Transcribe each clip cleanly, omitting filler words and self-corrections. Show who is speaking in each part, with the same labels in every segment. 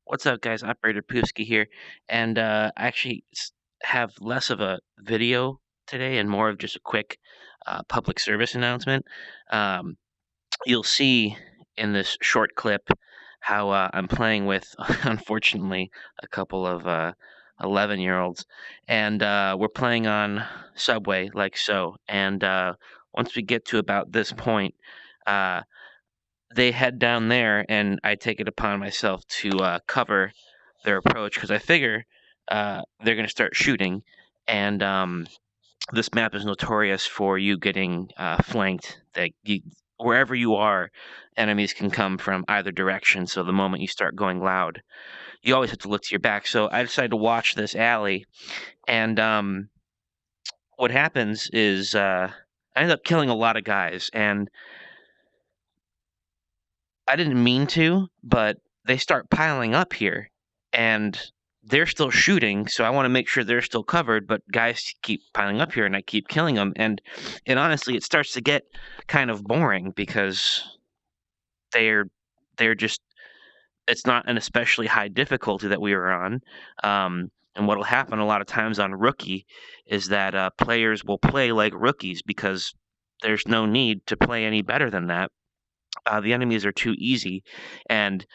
Speaker 1: What's up, guys? Operator Poofsky here, and I actually have less of a video today and more of just a quick public service announcement. Um, you'll see in this short clip how I'm playing with, unfortunately, a couple of 11-year-olds, and we're playing on Subway like so. And once we get to about this point, uh, they head down there, and I take it upon myself to cover their approach because I figure they're going to start shooting, and this map is notorious for you getting flanked. Wherever you are, enemies can come from either direction. So the moment you start going loud, you always have to look to your back. So I decided to watch this alley, and what happens is I end up killing a lot of guys, and I didn't mean to, but they start piling up here, and they're still shooting, so I wanna make sure they're still covered, but guys keep piling up here, and I keep killing them. And honestly, it starts to get kind of boring because they're they're just it's not an especially high difficulty that we were on, and what'll happen a lot of times on Rookie is that, players will play like rookies because there's no need to play any better than that. The enemies are too easy, and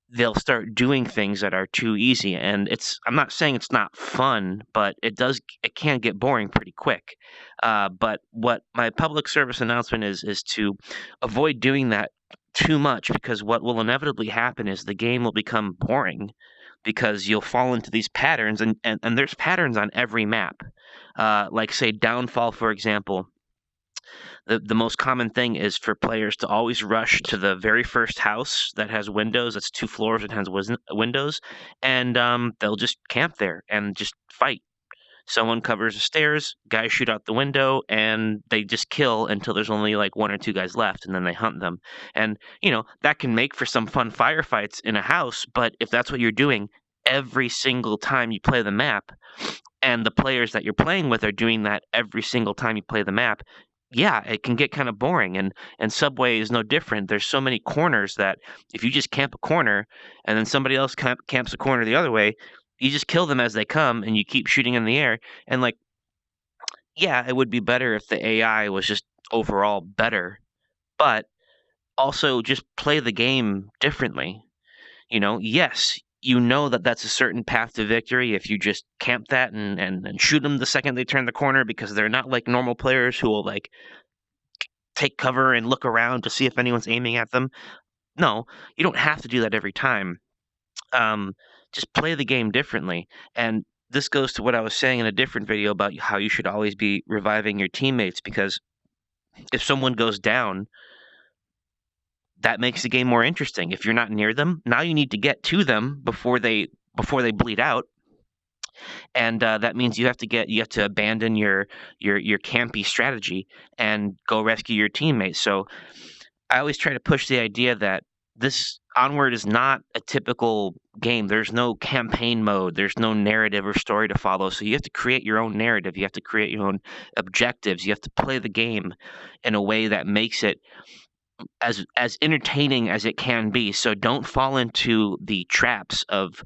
Speaker 1: they'll start doing things that are too easy. And I'm not saying it's not fun, but it can get boring pretty quick. But what my public service announcement is to avoid doing that too much, because what will inevitably happen is the game will become boring because you'll fall into these patterns, and there's patterns on every map. Like, say, Downfall, for example. The most common thing is for players to always rush to the very first house that has windows. That's 2 floors and has windows, and they'll just camp there and just fight. Someone covers the stairs, guys shoot out the window, and they just kill until there's only like 1 or 2 guys left, and then they hunt them. And, that can make for some fun firefights in a house, but if that's what you're doing every single time you play the map, and the players that you're playing with are doing that every single time you play the map, yeah, it can get kind of boring. And Subway is no different. There's so many corners that if you just camp a corner and then somebody else camps a corner the other way, you just kill them as they come and you keep shooting in the air. And like, yeah, it would be better if the AI was just overall better, but also just play the game differently. Yes, that that's a certain path to victory if you just camp that and shoot them the second they turn the corner, because they're not like normal players who will like take cover and look around to see if anyone's aiming at them. No, you don't have to do that every time. Um, just play the game differently. And this goes to what I was saying in a different video about how you should always be reviving your teammates, because if someone goes down, that makes the game more interesting. If you're not near them, now you need to get to them before they bleed out, and that means you have to abandon your campy strategy and go rescue your teammates. So I always try to push the idea that this Onward is not a typical game. There's no campaign mode. There's no narrative or story to follow. So you have to create your own narrative. You have to create your own objectives. You have to play the game in a way that makes it as entertaining as it can be. So don't fall into the traps of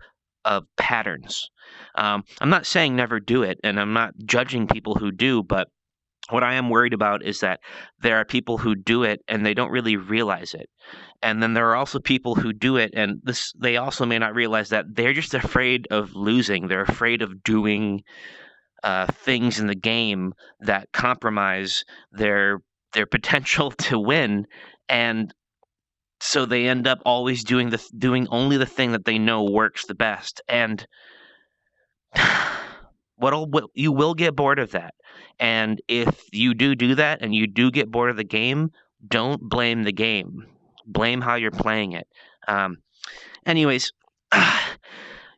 Speaker 1: patterns. I'm not saying never do it, and I'm not judging people who do, but what I am worried about is that there are people who do it and they don't really realize it. And then there are also people who do it, and they also may not realize that they're just afraid of losing. They're afraid of doing things in the game that compromise their potential to win, and so they end up always doing only the thing that they know works the best. And you will get bored of that. And if you do that and you do get bored of the game, don't blame the game. Blame how you're playing it. Anyways,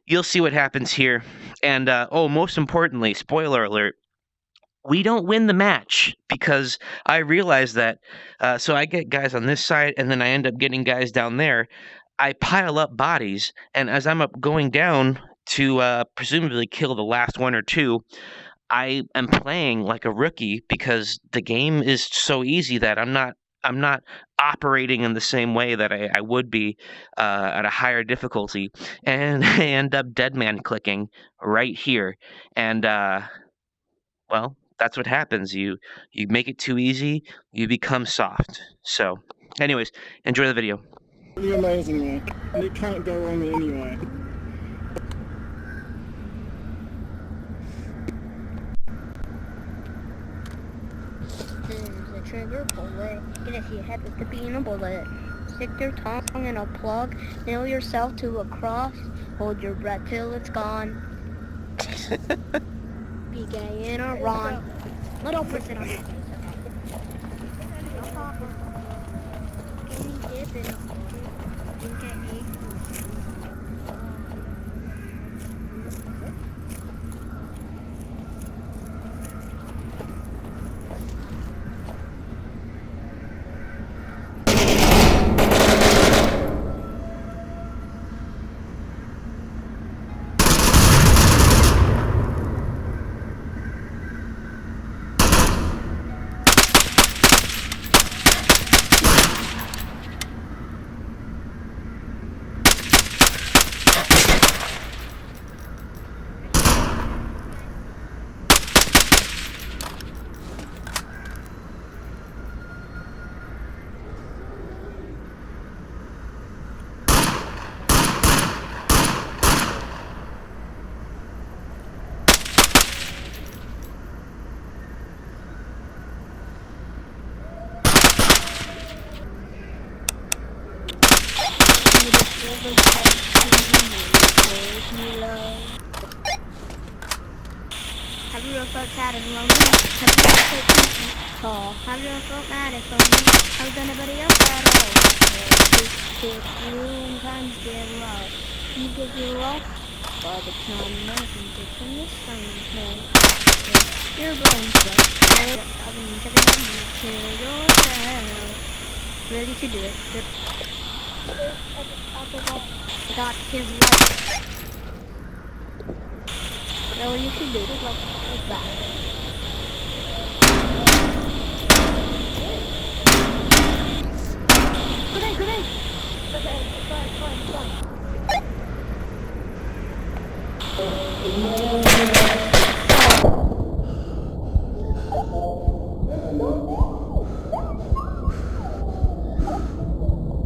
Speaker 1: you'll see what happens here. And most importantly, spoiler alert, we don't win the match, because I realize that. So I get guys on this side, and then I end up getting guys down there. I pile up bodies, and as I'm up going down to presumably kill the last 1 or 2, I am playing like a rookie because the game is so easy that I'm not operating in the same way that I would be at a higher difficulty, and I end up dead man clicking right here, and well, that's what happens. You make it too easy, you become soft. So, anyways, enjoy the video.
Speaker 2: Really amazing me, and it can't go wrong anyway.
Speaker 3: This is a trigger bullet. Get if you hit with the beam a bullet. Stick your tongue in a plug. Nail yourself to a cross. Hold your breath till it's gone. Be gay in a run. Little person on your face. No problem. Can you dip in a water? Drink at me. Have you ever felt sad and lonely? Have you ever felt peaceful? Tall? Have you ever felt mad and lonely? Have anybody else at all? If you sometimes get lost, you get your lost by the time nothing gets in the sunshine. Your bones are having to yourself. Ready to do it. Got his life. So you should do it like that. Grenade! Okay, fine.